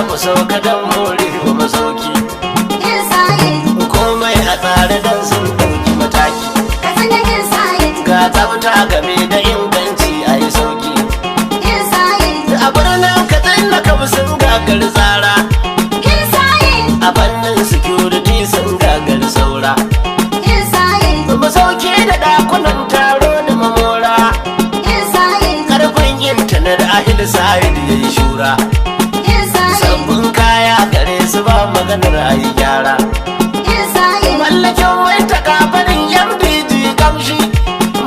ku sauka don more wa masauki. Komai a tsare don sun ɗauki mataki. Ga tsafta game da inganci a yi sauki. A birnin Katsina kam sun gagar tsara. A fannin security sun gagar saura. Masauki da ɗakunan taro da mamora. Karfin intanet a hillside ya yi shura. Sabbin kaya gare su ba maganar a yi gyara. Mallakin mai takafarin MDG kamshi.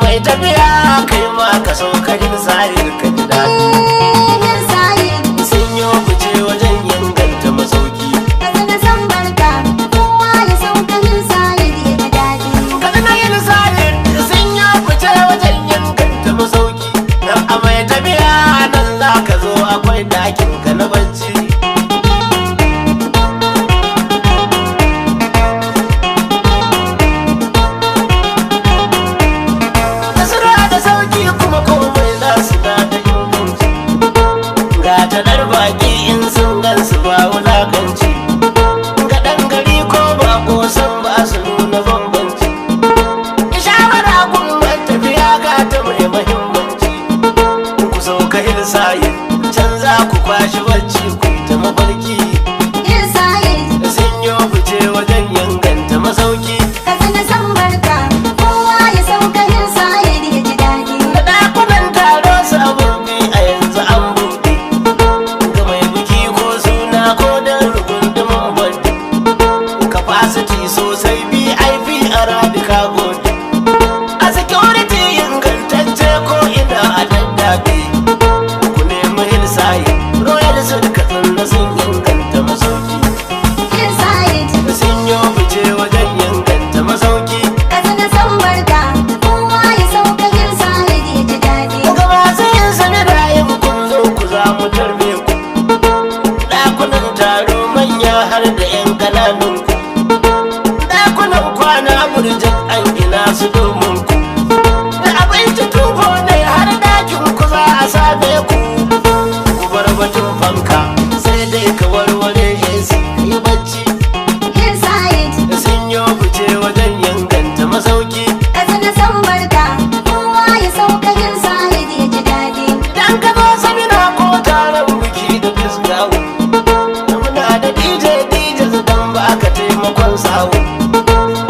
Mai tafiya kai ma ka sauka hillside ka ji daɗi. Sun yi fice wajen inganta masauki. Katsina hillside sun yi fice wajen inganta masauki. Dan a mai tafiya nan za ka zo akwai ɗakin ka na bacci. Nasara da sauki kuma komai za su na da inganci. Ga taɗar baƙi in sun gansu ba wulakanci. Ga ɗan gari ko ba san ba su nuna bambanci. Shawara kun tafiya ga ta mai mahimmanci. Ku sauka hillside can za ku kwashi bacci ku ta mafarki. Sun yi fice wajen inganta masauki. Da ɗakunan taro sababbi a yanzu an buɗe. Ga mai biki ko suna ko don rugundumin birthday. Capacity sosai VIP a radika gode. A security ingantacce ko ina a daddabe. Ku nemi hillside Royal Sun Katsina sun inganta masauki. Sun yi fice wajen inganta masauki. Ga masu yin sani da yin kun zo ku za mu tarbe ku. Ɗakunan taro manya har da 'yan ƙananun ku. Ɗakunan kwana burjak an gina su domin ku. Da abinci tufo ne har ɗakin ku za a same ku. Ku bar batun fanka sai dai ka warware AC yi bacci. Sun yi fice wajen inganta masauki. Idan ka zo samina ko taron biki da disgawo. Muna da DJ don ba ka taimakon sawo.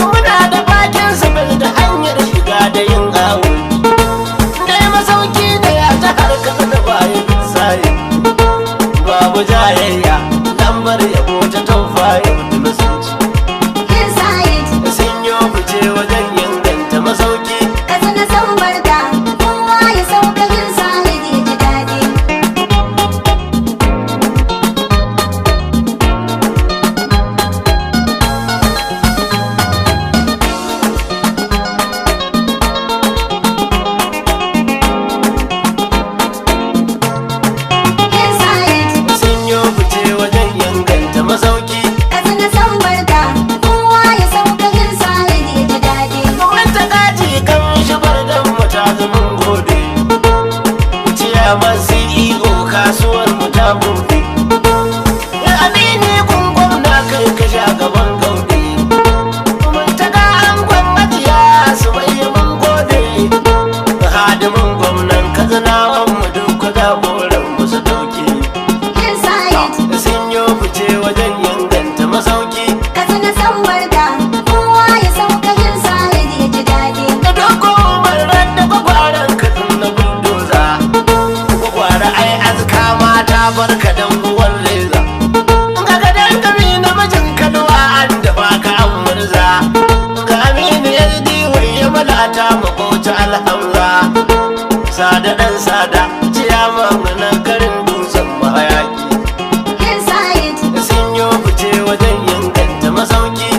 Muna da bakin sabar da hanyar shiga da yin awo. Dai masauki da ya ta harkar da bayan saye. Babu jayayya lambar yabo ta taufaye mutum musulci. Sun yi fice wajen inganta masauki. Sun yi fice wajen inganta masauki. Wata kaji kan shigar dan mu ta zaman gode. Ciyaman CEO kasuwar mu ta bude. Ya amini kun gwamna kai ka sha gaban gaude. Mun ta ga an gwamnatiya su bayi mun gode. Hadimin gwamnan Katsinawan mu duk jagoran mu su dauke. Sun yi fice wajen inganta masauki. Da dogo umarar da gwagwaran Katsina buldoza. Gwagwara ai azka mata barka dan uwan reza. Ga gadan gami na mijin kalwa an da baka an murza. Ga aminu LD waye malata makota alhamza. Sada dan sada ciyaman na garin dutsen mahayaki. Sun yi fice wajen inganta masauki.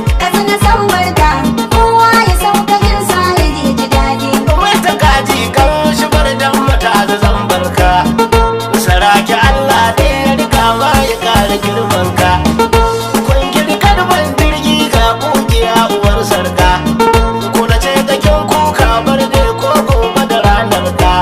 Mai ta kaji kan shigar dan mata da zambarka. Saraki Allah ne ya rika ma ya kara girmanka. Kun girkar ban jirgi ka kugiya uwar sarka. Kuna ce ta kin kuka bar dai ko gobe da ranar ka.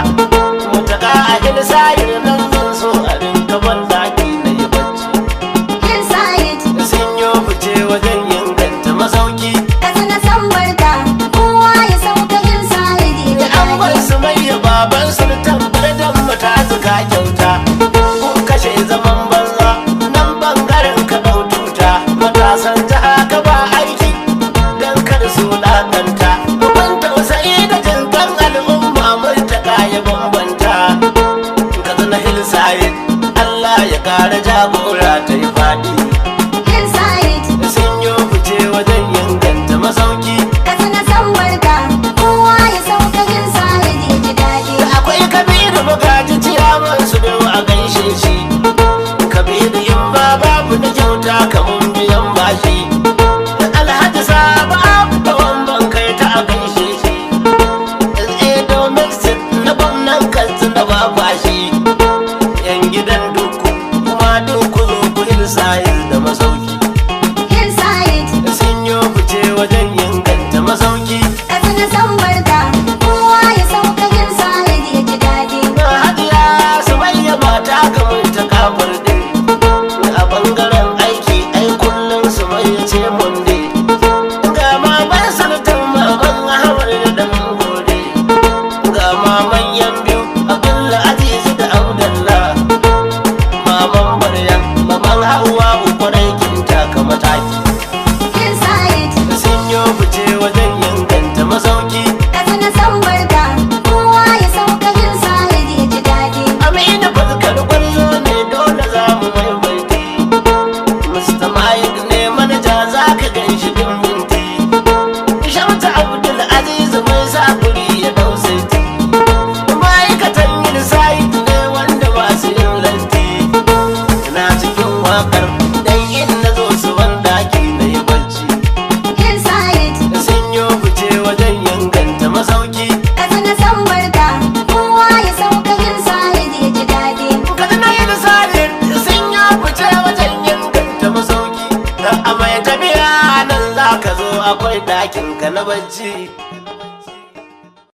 akwai ɗakin ka na bacci